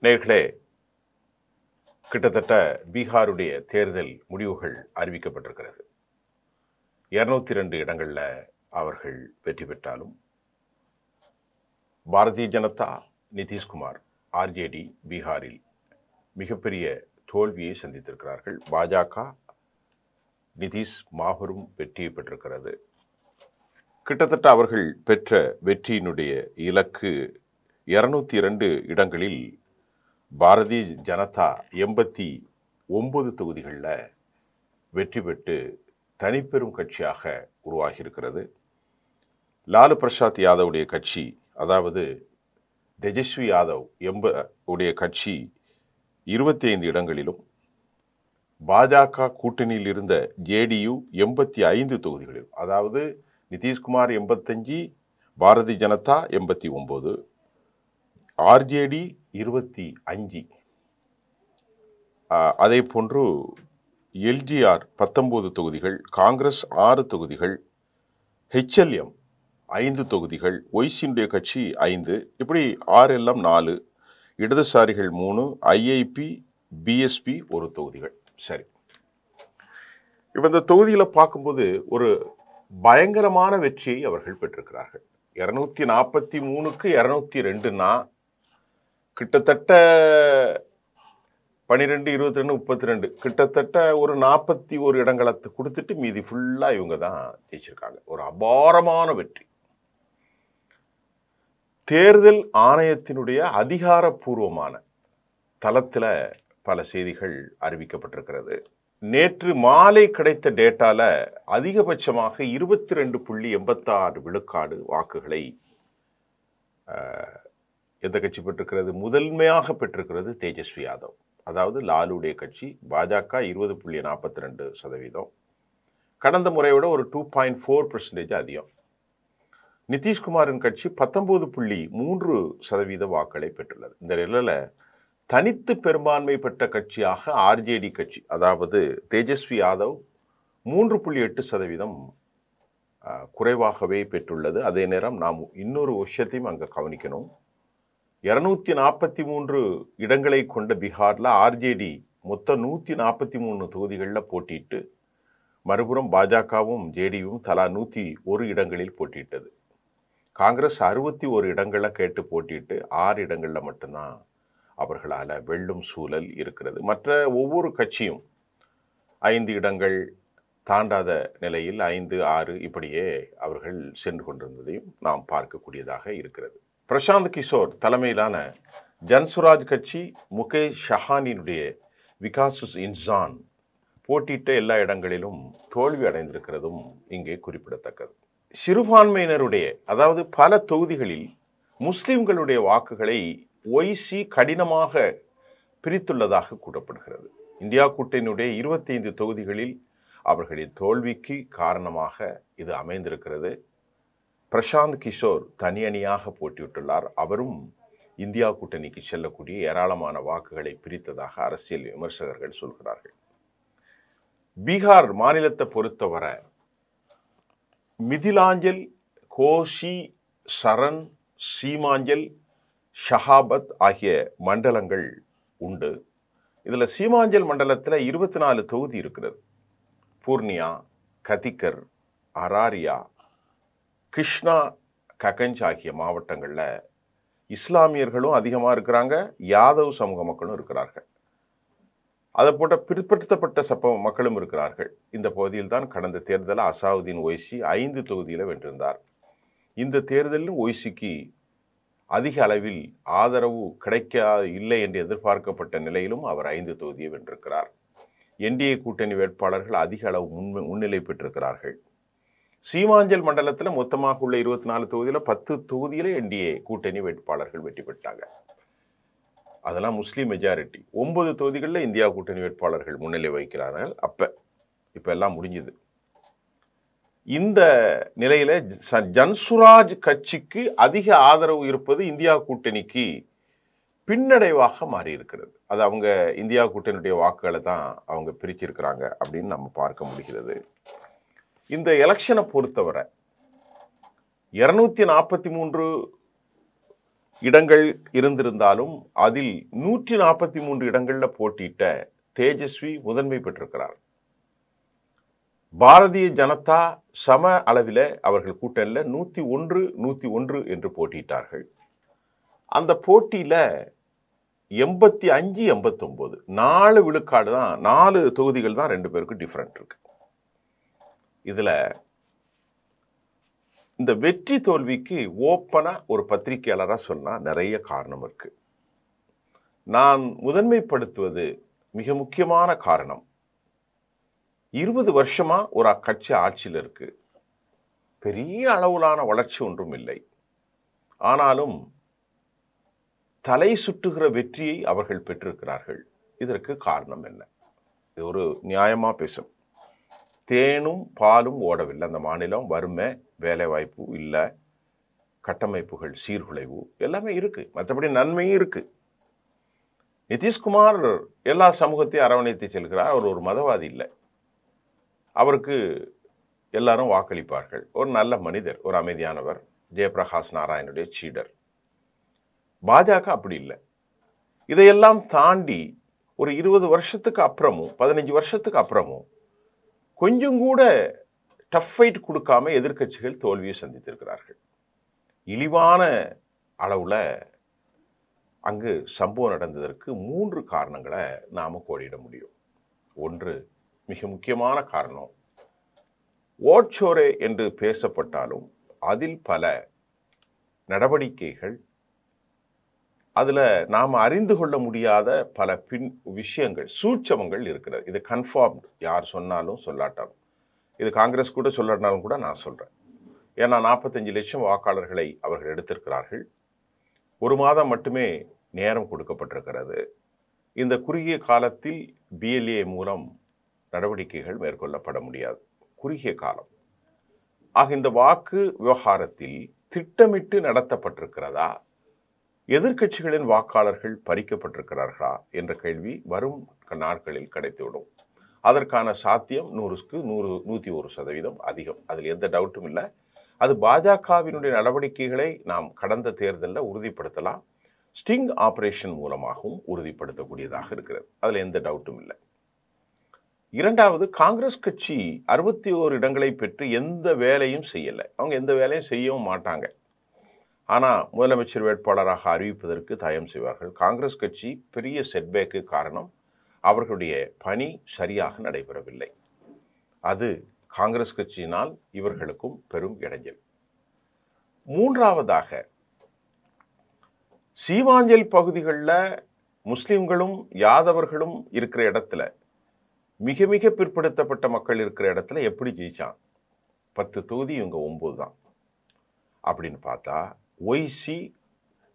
நேர்களே, கிட்டத்தட்ட பீகாருடைய தேர்தல் முடிவுகள் அறிவிக்கப்பட்டிருக்கிறது. 202 இடங்களில் அவர்கள் வெற்றி பெற்றாலும் பாரதிய ஜனதா, நிதிஷ்குமார், ஆர்ஜேடி பீகாரில் மிகப்பெரிய தோல்வியை சந்தித்திருக்கிறார்கள். பாஜக, நிதிஷ் மாபெரும் வெற்றியை பெற்றிருக்கிறது. கிட்டத்தட்ட அவர்கள் பெற்ற வெற்றியினுடைய இலக்கு 202 இடங்களில் பாரதிய ஜனதா 89 தொகுதிகளில் வெற்றி பெற்று தனிப்பெரும் கட்சியாக உருவாகியிருக்கிறது. லாலு பிரசாத் யாதவுடைய கட்சி, அதாவது தேஜஸ்வி யாதவ் உடைய கட்சி 25 இடங்களிலும், பாஜக கூட்டணியில் இருந்த ஜேடியு 85 தொகுதிகளிலும், அதாவது நிதிஷ்குமார் 85, பாரதிய ஜனதா 89, ஆர்ஜேடி 25, அதே போன்று எல்ஜிஆர் 19 தொகுதிகள், காங்கிரஸ் 6 தொகுதிகள், ஹெச்எல்எம் 5 தொகுதிகள், ஒய்சியுடைய கட்சி 5, இப்படி 6 எல்லாம் 4, இடதுசாரிகள் 3, ஐஐபி, பிஎஸ்பி 1 தொகுதிகள். சரி, இப்போ இந்த தொகுதியில் பார்க்கும்போது ஒரு பயங்கரமான வெற்றியை அவர்கள் பெற்றிருக்கிறார்கள். 243க்கு 202னா கிட்டத்தட்ட 12, 22, 32, கிட்டத்தட்ட ஒரு 41 இடங்களை கொடுத்துட்டு மீதி ஃபுல்லாக இவங்க தான் ஜெயிச்சிருக்காங்க. ஒரு அபாரமான வெற்றி. தேர்தல் ஆணையத்தினுடைய அதிகாரப்பூர்வமான தளத்தில் பல செய்திகள் அறிவிக்கப்பட்டிருக்கிறது. நேற்று மாலை கிடைத்த டேட்டால அதிகபட்சமாக 22.86 விழுக்காடு வாக்குகளை எந்த கட்சி பெற்றிருக்கிறது? முதன்மையாக பெற்றிருக்கிறது தேஜஸ்வி யாதவ், அதாவது லாலுடைய கட்சி. பாஜக 20.42%, கடந்த முறையை விட ஒரு 2.4% அதிகம். நிதிஷ்குமாரின் கட்சி 19.3% வாக்களை பெற்றுள்ளது. இந்த நிலையில் தனித்து பெரும்பான்மை பெற்ற கட்சியாக ஆர்ஜேடி கட்சி, அதாவது தேஜஸ்வி யாதவ் 3.8% குறைவாகவே பெற்றுள்ளது. அதே நேரம் நாம் இன்னொரு விஷயத்தையும் அங்கே கவனிக்கணும். 243 இடங்களை கொண்ட பீகாரில் ஆர்ஜேடி மொத்தம் 143 தொகுதிகளில் போட்டிட்டு, மறுபுறம் பாஜகவும் ஜேடியும் தலா 101 இடங்களில் போட்டியிட்டது. காங்கிரஸ் 61 இடங்களை கேட்டு போட்டிட்டு 6 இடங்களில் மட்டும்தான் அவர்களால் வெல்லும் சூழல் இருக்கிறது. மற்ற ஒவ்வொரு கட்சியும் 5 இடங்கள் தாண்டாத நிலையில் 5, 6 இப்படியே அவர்கள் சென்று கொண்டிருந்ததையும் நாம் பார்க்கக்கூடியதாக இருக்கிறது. பிரசாந்த் கிஷோர் தலைமையிலான ஜன்சுராஜ் கட்சி முகேஷ் ஷஹானினுடைய விகாஸ் இன்சான் போட்டியிட்ட எல்லா இடங்களிலும் தோல்வி அடைந்திருக்கிறதும் இங்கே குறிப்பிடத்தக்கது. சிறுபான்மையினருடைய, அதாவது பல தொகுதிகளில் முஸ்லிம்களுடைய வாக்குகளை ஒய்சி கடினமாக பிரித்துள்ளதாக கூறப்படுகிறது. இந்தியா கூட்டணியுடைய 25 தொகுதிகளில் அவர்களின் தோல்விக்கு காரணமாக இது அமைந்திருக்கிறது. பிரசாந்த் கிஷோர் தனி அணியாக போட்டியிட்டுள்ளார். அவரும் இந்தியா கூட்டணிக்கு செல்லக்கூடிய ஏராளமான வாக்குகளை பிரித்ததாக அரசியல் விமர்சகர்கள் சொல்கிறார்கள். பீகார் மாநிலத்தை பொறுத்தவரை மிதிலாஞ்சல், கோஷி, சரண், சீமாஞ்சல், ஷஹாபத் ஆகிய மண்டலங்கள் உண்டு. இதில் சீமாஞ்சல் மண்டலத்தில் 24 தொகுதி இருக்கிறது. பூர்ணியா, கதிக்கர், அராரியா, கிருஷ்ணா, ககஞ்ச் ஆகிய மாவட்டங்களில் இஸ்லாமியர்களும் அதிகமாக இருக்கிறாங்க, யாதவ் சமூக மக்களும் இருக்கிறார்கள். அதை போட்ட பிற்படுத்தப்பட்ட மக்களும் இருக்கிறார்கள். இந்த பகுதியில் தான் கடந்த தேர்தலில் அசாவுதீன் ஒய்சி 5 தொகுதியில் வென்றிருந்தார். இந்த தேர்தலிலும் ஒய்சிக்கு அதிக அளவில் ஆதரவு இல்லை என்று எதிர்பார்க்கப்பட்ட நிலையிலும் அவர் 5 தொகுதியை வென்றிருக்கிறார். என்டிஏ கூட்டணி வேட்பாளர்கள் அதிக அளவு முன்னிலை பெற்றிருக்கிறார்கள். சீமாஞ்சல் மண்டலத்தில் மொத்தமாக உள்ள 24 தொகுதியில் 10 தொகுதியில் என்டிஏ கூட்டணி வேட்பாளர்கள் வெற்றி பெற்றாங்க. அதெல்லாம் முஸ்லீம் மெஜாரிட்டி. 9 தொகுதிகளில் இந்தியா கூட்டணி வேட்பாளர்கள் முன்னிலை வகிக்கிறார்கள். இப்போ எல்லாம் முடிஞ்சுது. இந்த நிலையில ஜன்சுராஜ் கட்சிக்கு அதிக ஆதரவு இருப்பது இந்தியா கூட்டணிக்கு பின்னடைவாக மாறி இருக்கிறது. அது அவங்க இந்தியா கூட்டணியுடைய வாக்குகளை தான் அவங்க பிரிச்சிருக்கிறாங்க அப்படின்னு நம்ம பார்க்க முடிகிறது. இந்த எலெக்ஷனை பொறுத்தவரை 243 இடங்கள் இருந்திருந்தாலும் அதில் 143 இடங்களில் போட்டியிட்ட தேஜஸ்வி முதன்மை பெற்றிருக்கிறார். பாரதிய ஜனதா சம அளவில் அவர்கள் கூட்டணியில் 101 என்று போட்டியிட்டார்கள். அந்த போட்டியில் 85, 89 4 விழுக்காடு தான், 4 தொகுதிகள் தான் 2 பேருக்கு டிஃபரெண்ட் இருக்கு. இதுல இந்த வெற்றி தோல்விக்கு ஓப்பனா ஒரு பத்திரிகையாளராக சொன்னா நிறைய காரணம் இருக்கு. நான் முதன்மைப்படுத்துவது மிக முக்கியமான காரணம், 20 வருஷமா ஒரு கட்சி ஆட்சியில் இருக்கு, பெரிய அளவிலான வளர்ச்சி ஒன்றும் இல்லை, ஆனாலும் தலை சுற்றுகிற வெற்றியை அவர்கள் பெற்றிருக்கிறார்கள். இதற்கு காரணம் என்ன? இது ஒரு நியாயமா பேசும். தேனும் பாலும் ஓடவில்லை அந்த மாநிலம். வறுமை, வேலை வாய்ப்பு இல்லை, கட்டமைப்புகள் சீர்குலைவு எல்லாமே இருக்கு, மற்றபடி நன்மையும் இருக்கு. நிதிஷ்குமார் எல்லா சமூகத்தையும் அரவணைத்து செல்கிறார். அவர் ஒரு மதவாதி இல்லை, அவருக்கு எல்லாரும் வாக்களிப்பார்கள். ஒரு நல்ல மனிதர், ஒரு அமைதியானவர், ஜெயபிரகாஷ் நாராயணுடைய சீடர். பாஜக அப்படி இல்லை. இதையெல்லாம் தாண்டி ஒரு 20 வருஷத்துக்கு அப்புறமும் 15 வருஷத்துக்கு அப்புறமும் கொஞ்சம் கூட டஃப் ஃபைட் கொடுக்காம எதிர்க்கட்சிகள் தோல்வியை சந்தித்திருக்கிறார்கள். இழிவான அளவில் அங்கு சம்பவம் நடந்ததற்கு 3 காரணங்களை நாம் கோடிட முடியும். ஒன்று, மிக முக்கியமான காரணம், ஓட்சோரே என்று பேசப்பட்டாலும் அதில் பல நடவடிக்கைகள், அதில் நாம் அறிந்து கொள்ள முடியாத பல விஷயங்கள், சூட்சமங்கள் இருக்கிறது. இது கன்ஃபார்ம்டு, யார் சொன்னாலும் சொல்லாட்டாலும். இது காங்கிரஸ் கூட சொல்லாட்டாலும் கூட நான் சொல்கிறேன். ஏன்னா 45 லட்சம் வாக்காளர்களை அவர்கள் எடுத்திருக்கிறார்கள். 1 மாதம் மட்டுமே நேரம் கொடுக்கப்பட்டிருக்கிறது. இந்த குறுகிய காலத்தில் பிஎல்ஏ மூலம் நடவடிக்கைகள் மேற்கொள்ளப்பட முடியாது, குறுகிய காலம். ஆக இந்த வாக்கு விவகாரத்தில் திட்டமிட்டு நடத்தப்பட்டிருக்கிறதா, எதிர்க்கட்சிகளின் வாக்காளர்கள் பறிக்கப்பட்டிருக்கிறார்களா என்ற கேள்வி வரும் நாட்களில் கிடைத்துவிடும். அதற்கான சாத்தியம் 100க்கு 101% அதிகம், அதில் எந்த டவுட்டும் இல்லை. அது பாஜகவினுடைய நடவடிக்கைகளை நாம் கடந்த தேர்தலில் உறுதிப்படுத்தலாம், ஸ்டிங் ஆபரேஷன் மூலமாகவும் உறுதிப்படுத்தக்கூடியதாக இருக்கிறது, அதில் எந்த டவுட்டும் இல்லை. இரண்டாவது, காங்கிரஸ் கட்சி 61 இடங்களை பெற்று எந்த வேலையும் செய்யலை. அவங்க எந்த வேலையும் செய்யவும் மாட்டாங்க. ஆனால் முதலமைச்சர் வேட்பாளராக அறிவிப்பதற்கு தயம் செய்வார்கள். காங்கிரஸ் கட்சி பெரிய செட்பேக்கு காரணம் அவர்களுடைய பணி சரியாக நடைபெறவில்லை. அது காங்கிரஸ் கட்சியினால் இவர்களுக்கும் பெரும் இடைஞ்சல். மூன்றாவதாக, சீமாஞ்சல் பகுதிகளில் முஸ்லிம்களும் யாதவர்களும் இருக்கிற இடத்துல, மிக மிக பிற்படுத்தப்பட்ட மக்கள் இருக்கிற இடத்துல எப்படி ஜெயிச்சான்? 10 தொகுதி, இவங்க 9 தான். அப்படின்னு பார்த்தா ஒய்சி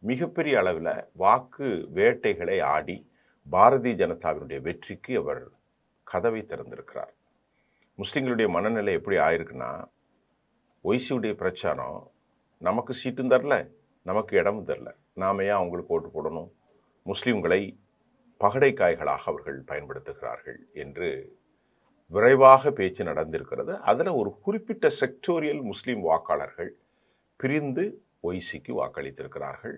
மிகப்பெரிய அளவில் வாக்கு வேட்டைகளை ஆடி பாரதிய ஜனதாவினுடைய வெற்றிக்கு அவர் கதவை திறந்திருக்கிறார். முஸ்லிம்களுடைய மனநிலை எப்படி ஆயிருக்குன்னா, ஒய்சியுடைய பிரச்சாரம், நமக்கு சீட்டும் தரல, நமக்கு இடமும் தரல, நாம ஏன் அவங்களுக்கு ஓட்டு போடணும், முஸ்லிம்களை பகடைக்காய்களாக அவர்கள் பயன்படுத்துகிறார்கள் என்று விரைவாக பேச்சு நடந்திருக்கிறது. அதில் ஒரு குறிப்பிட்ட செக்டோரியல் முஸ்லிம் வாக்காளர்கள் பிரிந்து ஒய்சிக்கு வாக்களித்திருக்கிறார்கள்.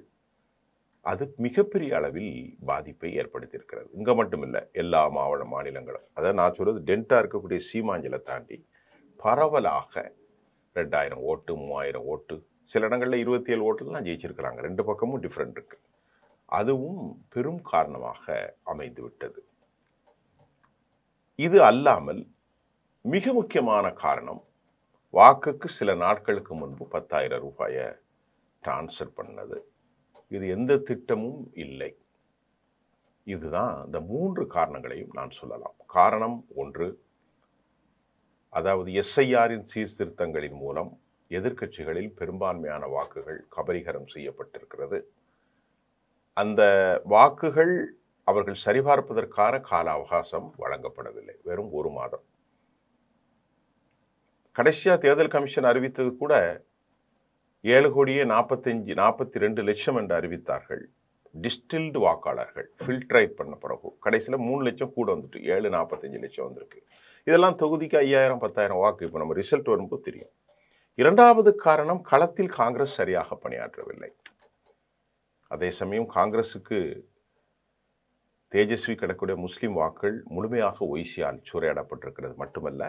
அது மிகப்பெரிய அளவில் பாதிப்பை ஏற்படுத்தியிருக்கிறது. இங்கே மட்டும் இல்லை, எல்லா மாநிலங்களும். அதாவது நான் சொல்றது டென்டா இருக்கக்கூடிய சீமாஞ்சலை தாண்டி பரவலாக 2000 ஓட்டு, 3000 ஓட்டு, சில இடங்களில் 27 ஓட்டுலாம் ஜெயிச்சிருக்கிறாங்க. 2 பக்கமும் டிஃப்ரெண்ட் இருக்கு. அதுவும் பெரும் காரணமாக அமைந்து விட்டது. இது அல்லாமல் மிக முக்கியமான காரணம், வாக்குக்கு சில நாட்களுக்கு முன்பு 10,000 ரூபாயை டிரான்ஸ்ஃபர் பண்ணது. இது எந்த திட்டமும் இல்லை. இதுதான் இந்த 3 காரணங்களையும் நான் சொல்லலாம். காரணம் 1, அதாவது எஸ்ஐஆரின் சீர்திருத்தங்களின் மூலம் எதிர்க்கட்சிகளில் பெரும்பான்மையான வாக்குகள் கபலீகரம் செய்யப்பட்டிருக்கிறது. அந்த வாக்குகள் அவர்கள் சரிபார்ப்பதற்கான கால அவகாசம் வழங்கப்படவில்லை, வெறும் 1 மாதம். கடைசியா தேர்தல் கமிஷன் அறிவித்தது கூட 7,42 லட்சம் என்று அறிவித்தார்கள். டிஸ்டில்டு வாக்காளர்கள் ஃபில்ட்ரேட் பண்ண பிறகு கடைசியில் 3 லட்சம் கூட வந்துட்டு 7,45 லட்சம் வந்திருக்கு. இதெல்லாம் தொகுதிக்கு 5,000 10,000 வாக்கு. இப்போ நம்ம ரிசல்ட் வரும்போது தெரியும். இரண்டாவது காரணம், களத்தில் காங்கிரஸ் சரியாக பணியாற்றவில்லை. அதே சமயம் காங்கிரஸுக்கு தேஜஸ்வி கிடைக்கக்கூடிய முஸ்லீம் வாக்குகள் முழுமையாக ஒய்சியால் சூறையாடப்பட்டிருக்கிறது மட்டுமல்ல,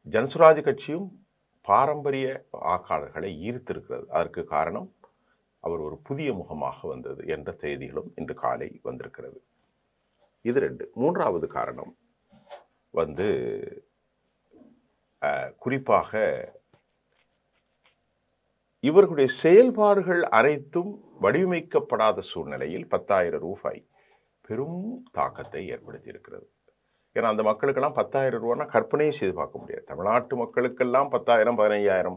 ஜனசுராஜ் கட்சியும் பாரம்பரிய வாக்காளர்களை ஈர்த்திருக்கிறது. அதற்கு காரணம் அவர் ஒரு புதிய முகமாக வந்தது என்ற செய்திகளும் இன்று காலை வந்திருக்கிறது. இது 2. 3வது காரணம் குறிப்பாக இவர்களுடைய செயல்பாடுகள் அனைத்தும் வடிவமைக்கப்படாத சூழ்நிலையில் 10,000 ரூபாய் பெரும் தாக்கத்தை ஏற்படுத்தி இருக்கிறது. ஏன்னா அந்த மக்களுக்கெல்லாம் 10,000 ரூபாய்னா கற்பனையும் செய்து பார்க்க முடியாது. தமிழ்நாட்டு மக்களுக்கெல்லாம் 10,000 15,000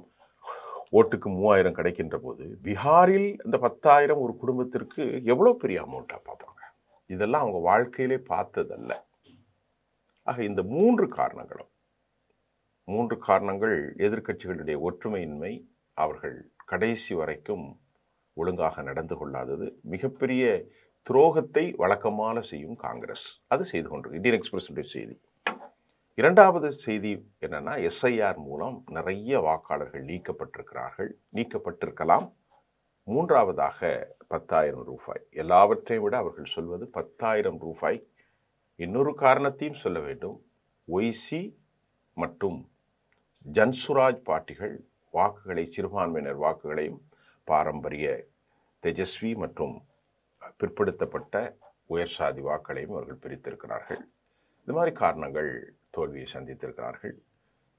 ஓட்டுக்கு 3,000 கிடைக்கின்ற போது பீகாரில் இந்த 10,000 ஒரு குடும்பத்திற்கு எவ்வளோ பெரிய அமௌண்ட்டாக பார்ப்பாங்க. இதெல்லாம் அவங்க வாழ்க்கையிலே பார்த்ததல்ல. ஆக இந்த 3 காரணங்கள் எதிர்க்கட்சிகளுடைய ஒற்றுமையின்மை, அவர்கள் கடைசி வரைக்கும் ஒழுங்காக நடந்து கொள்ளாதது, மிகப்பெரிய துரோகத்தை வழக்கமாக செய்யும் காங்கிரஸ் அது செய்து கொண்டிருக்கு. இந்தியன் எக்ஸ்பிரஸுடைய செய்தி. 2வது செய்தி என்னன்னா, SIR மூலம் நிறைய வாக்காளர்கள் நீக்கப்பட்டிருக்கலாம். 3வதாக 10,000 ரூபாய். எல்லாவற்றையும் விட அவர்கள் சொல்வது 10,000 ரூபாய். இன்னொரு காரணத்தையும் சொல்ல வேண்டும். ஒய்சி மற்றும் ஜன்சுராஜ் பார்ட்டிகள் வாக்குகளை, சிறுபான்மையினர் வாக்குகளையும் பாரம்பரிய தேஜஸ்வி மற்றும் பிற்படுத்தப்பட்ட உயர் சாதி வாக்களையும் அவர்கள் பிரித்திருக்கிறார்கள். இந்த மாதிரி காரணங்கள் தோல்வியை சந்தித்திருக்கிறார்கள்.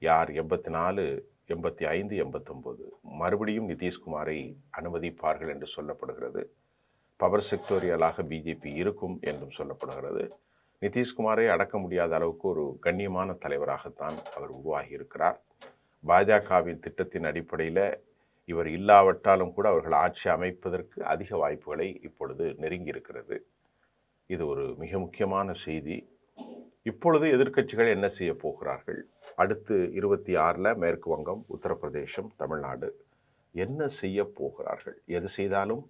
யார் 84, 85, 89 மறுபடியும் நிதிஷ்குமாரை அனுமதிப்பார்கள் என்று சொல்லப்படுகிறது. பவர் செக்டோரியலாக பிஜேபி இருக்கும் என்றும் சொல்லப்படுகிறது. நிதிஷ்குமாரை அடக்க முடியாத அளவுக்கு ஒரு கண்ணியமான தலைவராகத்தான் அவர் உருவாகி இருக்கிறார். பாஜகவின் திட்டத்தின் அடிப்படையில் இவர் இல்லாவிட்டாலும் கூட அவர்கள் ஆட்சி அமைப்பதற்கு அதிக வாய்ப்புகளை இப்பொழுது நெருங்கி இருக்கிறது. இது ஒரு மிக முக்கியமான செய்தி. இப்பொழுது எதிர்க்கட்சிகள் என்ன செய்ய போகிறார்கள்? அடுத்து 26 மேற்கு வங்கம், உத்தரப்பிரதேசம், தமிழ்நாடு என்ன செய்ய போகிறார்கள்? எது செய்தாலும்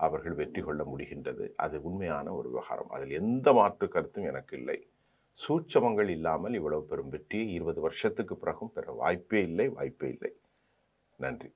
அவர்கள் வெற்றி கொள்ள முடிகின்றது. அது உண்மையான ஒரு விவகாரம். அதில் எந்த மாற்று கருத்தும் எனக்கு இல்லை. சூட்சமங்கள் இல்லாமல் இவ்வளவு பெரும் வெற்றியை 20 வருஷத்துக்கு பிறகும் பெற வாய்ப்பே இல்லை. நன்றி.